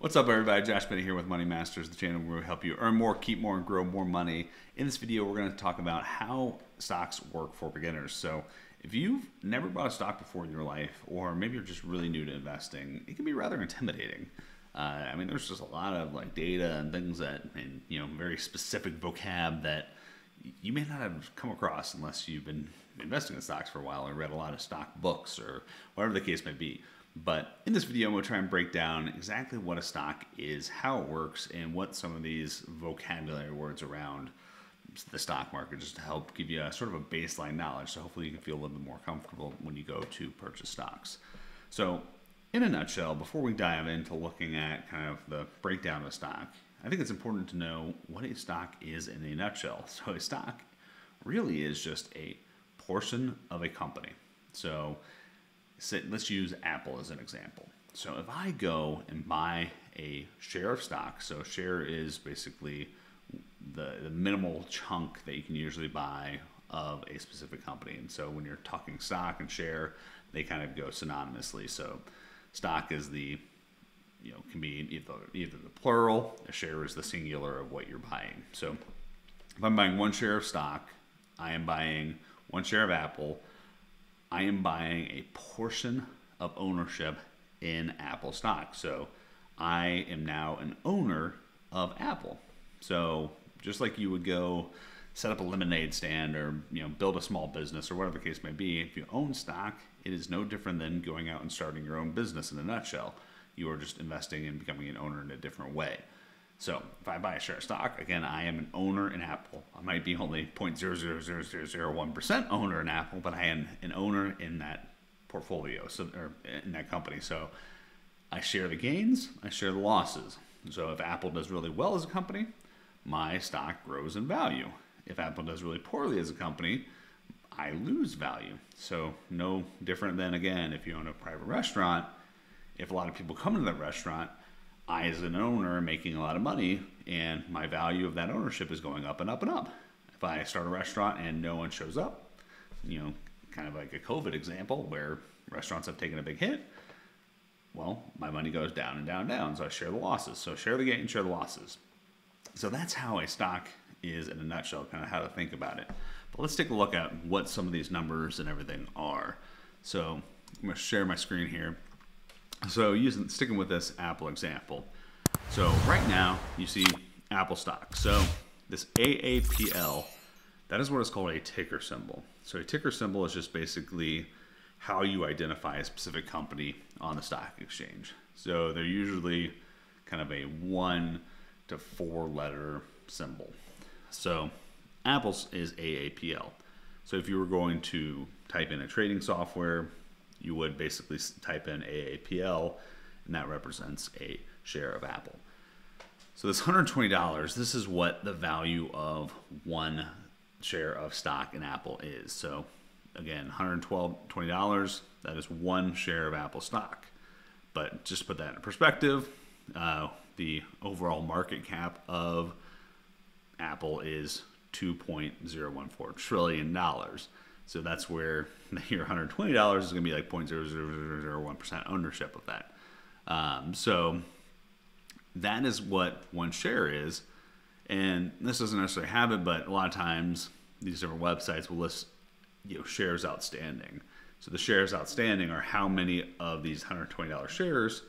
What's up, everybody? Josh Bennett here with Money Masters, the channel where we help you earn more, keep more, and grow more money. In this video, we're going to talk about how stocks work for beginners. So if you've never bought a stock before in your life, or maybe you're just really new to investing, it can be rather intimidating. I mean, there's just a lot of data and things and very specific vocab that you may not have come across unless you've been investing in stocks for a while or read a lot of stock books or whatever the case may be. But in this video, I'm going to try and break down exactly what a stock is, how it works, and what some of these vocabulary words around the stock market, just to help give you a sort of a baseline knowledge. So hopefully you can feel a little bit more comfortable when you go to purchase stocks. So in a nutshell, before we dive into looking at kind of the breakdown of a stock, I think it's important to know what a stock is in a nutshell. So a stock really is just a portion of a company. So let's use Apple as an example. So if I go and buy a share of stock, so share is basically the minimal chunk that you can usually buy of a specific company. And so when you're talking stock and share, they kind of go synonymously. So stock is can be either the plural, a share is the singular of what you're buying. So if I'm buying one share of stock, I am buying one share of Apple. I am buying a portion of ownership in Apple stock. So I am now an owner of Apple. So just like you would go set up a lemonade stand or build a small business or whatever the case may be, if you own stock, it is no different than going out and starting your own business in a nutshell. You are just investing and becoming an owner in a different way. So if I buy a share of stock, again, I am an owner in Apple. I might be only 0.00001% owner in Apple, but I am an owner in that portfolio, or in that company. So I share the gains, I share the losses. So if Apple does really well as a company, my stock grows in value. If Apple does really poorly as a company, I lose value. So no different than, again, if you own a private restaurant, if a lot of people come into that restaurant, I, as an owner, am making a lot of money, and my value of that ownership is going up and up and up. If I start a restaurant and no one shows up, kind of like a COVID example where restaurants have taken a big hit, well, my money goes down and down and down, so I share the losses. So share the gain, share the losses. So that's how a stock is in a nutshell, kind of how to think about it. But let's take a look at what some of these numbers and everything are. So I'm going to share my screen here. So sticking with this Apple example. So right now you see Apple stock. So this AAPL, that is what is called a ticker symbol. So a ticker symbol is just basically how you identify a specific company on the stock exchange. So they're usually kind of a 1 to 4 letter symbol. So Apple's is AAPL. So if you were going to type in a trading software, you would basically type in AAPL, and that represents a share of Apple. So this $120, this is what the value of one share of stock in Apple is. So again, $120, that is one share of Apple stock. But just to put that in perspective, the overall market cap of Apple is $2.014 trillion. So that's where your $120 is going to be like 0.0001% ownership of that. So that is what one share is. And this doesn't necessarily have it, but a lot of times these different websites will list shares outstanding. So the shares outstanding are how many of these $120 shares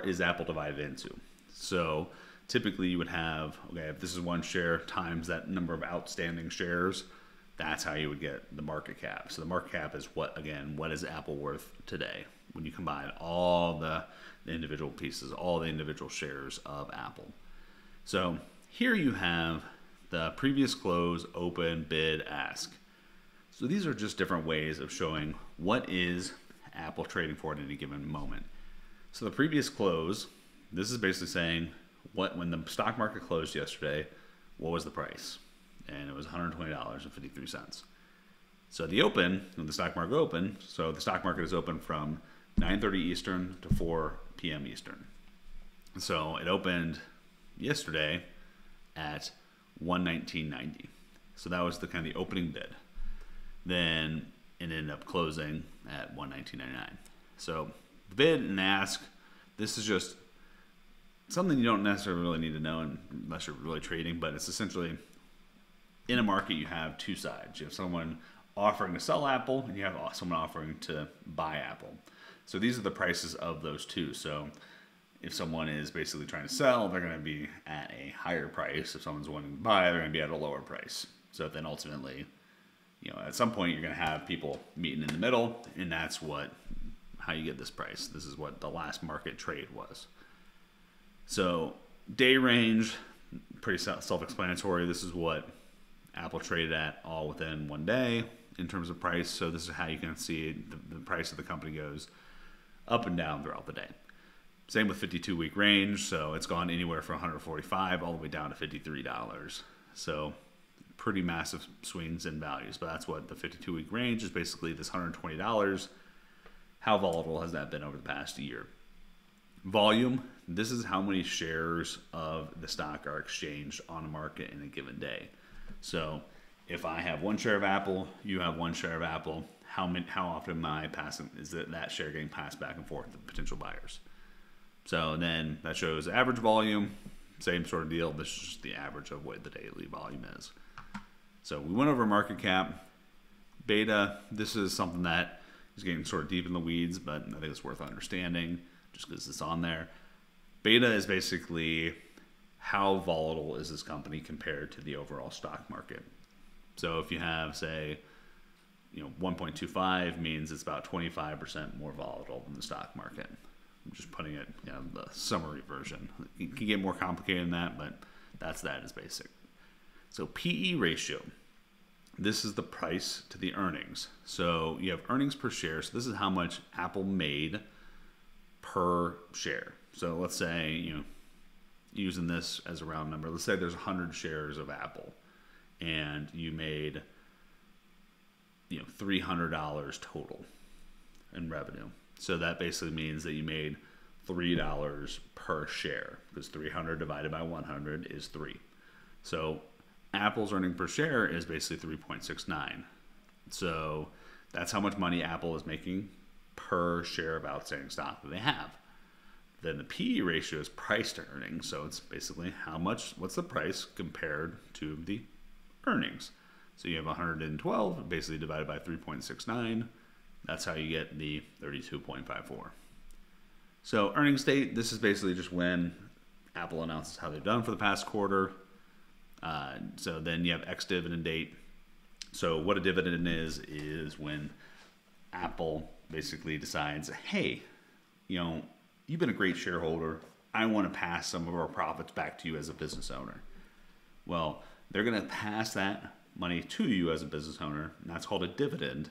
is Apple divided into. So typically you would have, okay, if this is one share times that number of outstanding shares, that's how you would get the market cap. So the market cap is what is Apple worth today when you combine all the individual pieces, all the individual shares of Apple. So here you have the previous close, open, bid, ask. So these are just different ways of showing what is Apple trading for at any given moment. So the previous close, this is basically saying when the stock market closed yesterday, what was the price? And it was $120.53. So the open, when the stock market opened, so the stock market is open from 9:30 Eastern to 4 p.m. Eastern. So it opened yesterday at 119.90. So that was the kind of the opening bid. Then it ended up closing at 119.99. So the bid and ask, this is just something you don't necessarily really need to know unless you're really trading, but it's essentially in a market you have two sides. You have someone offering to sell Apple, and you have someone offering to buy Apple. So these are the prices of those two. So if someone is basically trying to sell, they're going to be at a higher price. If someone's wanting to buy, they're going to be at a lower price. So then ultimately, at some point you're going to have people meeting in the middle, and that's how you get this price. This is what the last market trade was. So day range, pretty self-explanatory. This is what Apple traded at all within one day in terms of price. So this is how you can see the price of the company goes up and down throughout the day. Same with 52-week range. So it's gone anywhere from $145 all the way down to $53. So pretty massive swings in values. But that's what the 52-week range is, basically this $120. How volatile has that been over the past year? Volume, this is how many shares of the stock are exchanged on a market in a given day. So if I have one share of Apple, you have one share of Apple, how often am I passing, is that share getting passed back and forth to potential buyers? So then that shows average volume, same sort of deal. This is just the average of what the daily volume is. So we went over market cap. Beta, this is something that is getting sort of deep in the weeds, but I think it's worth understanding just because it's on there. Beta is basically how volatile is this company compared to the overall stock market. So if you have, say, 1.25 means it's about 25% more volatile than the stock market. I'm just putting it in the summary version. It can get more complicated than that, but that is basic. So PE ratio. This is the price to the earnings. So you have earnings per share. So this is how much Apple made per share. So let's say, using this as a round number, let's say there's 100 shares of Apple and you made, $300 total in revenue. So that basically means that you made $3 per share, because 300 divided by 100 is 3. So Apple's earning per share is basically 3.69. So that's how much money Apple is making per share of outstanding stock that they have. Then the PE ratio is price to earnings. So it's basically what's the price compared to the earnings. So you have 112 basically divided by 3.69. That's how you get the 32.54. So earnings date, this is basically just when Apple announces how they've done for the past quarter. So then you have ex-dividend date. So what a dividend is when Apple basically decides, hey, you've been a great shareholder. I want to pass some of our profits back to you as a business owner. Well, they're going to pass that money to you as a business owner, and that's called a dividend.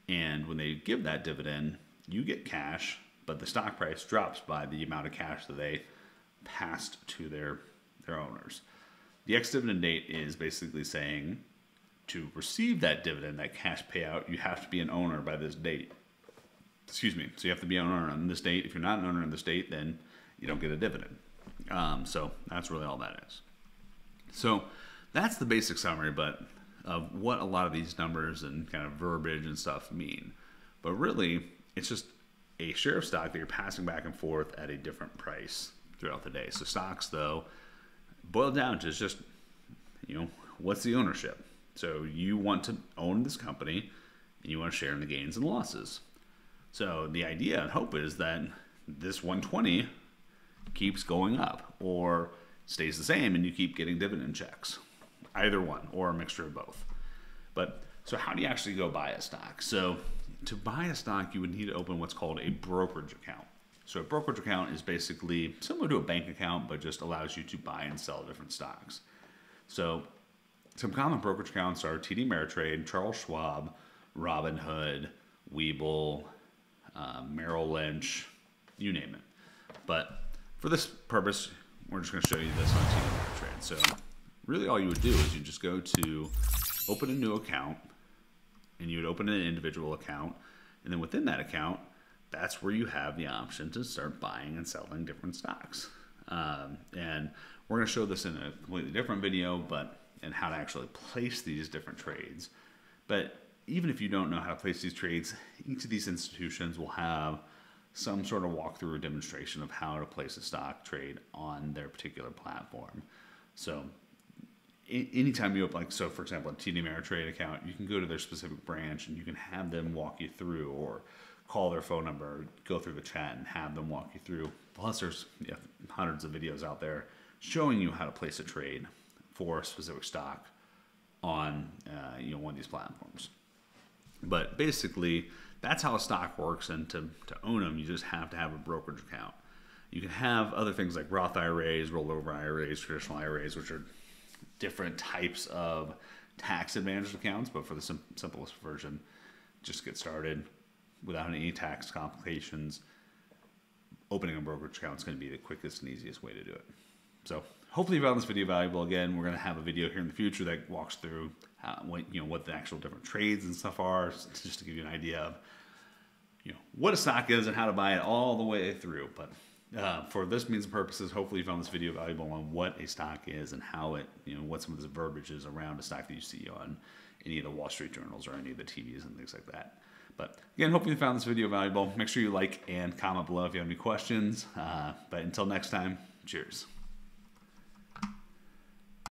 And when they give that dividend, you get cash, but the stock price drops by the amount of cash that they passed to their owners. The ex-dividend date is basically saying to receive that dividend, that cash payout, you have to be an owner by this date. Excuse me. So you have to be an owner on this date. If you're not an owner on this date, then you don't get a dividend. So that's really all that is. So that's the basic summary, but of what a lot of these numbers and kind of verbiage and stuff mean. But really, it's just a share of stock that you're passing back and forth at a different price throughout the day. So stocks, though, boiled down to just, what's the ownership? So you want to own this company, and you want to share in the gains and losses. So the idea and hope is that this 120 keeps going up or stays the same and you keep getting dividend checks. Either one or a mixture of both. But so how do you actually go buy a stock? So to buy a stock, you would need to open what's called a brokerage account. So a brokerage account is basically similar to a bank account, but just allows you to buy and sell different stocks. So some common brokerage accounts are TD Ameritrade, Charles Schwab, Robinhood, Webull, Merrill Lynch, you name it. But for this purpose, we're just going to show you this on TD Ameritrade. So really all you would do is you just go to open a new account, and you would open an individual account, and then within that account, that's where you have the option to start buying and selling different stocks. And we're going to show this in a completely different video, and how to actually place these different trades. But even if you don't know how to place these trades, each of these institutions will have some sort of walkthrough or demonstration of how to place a stock trade on their particular platform. So anytime you open, like, so for example, a TD Ameritrade account, you can go to their specific branch and you can have them walk you through, or call their phone number, go through the chat and have them walk you through. Plus there's hundreds of videos out there showing you how to place a trade for a specific stock on one of these platforms. But basically, that's how a stock works, and to own them, you just have to have a brokerage account. You can have other things like Roth IRAs, rollover IRAs, traditional IRAs, which are different types of tax advantaged accounts, but for the simplest version, just get started without any tax complications. Opening a brokerage account is going to be the quickest and easiest way to do it. So hopefully you found this video valuable. Again, we're going to have a video here in the future that walks through what the actual different trades and stuff are, just to give you an idea of what a stock is and how to buy it all the way through. But for this means and purposes, hopefully you found this video valuable on what a stock is and how it, what some of this verbiage is around a stock that you see on any of the Wall Street journals or any of the TVs and things like that. But again, hopefully you found this video valuable. Make sure you like and comment below if you have any questions. But until next time, cheers.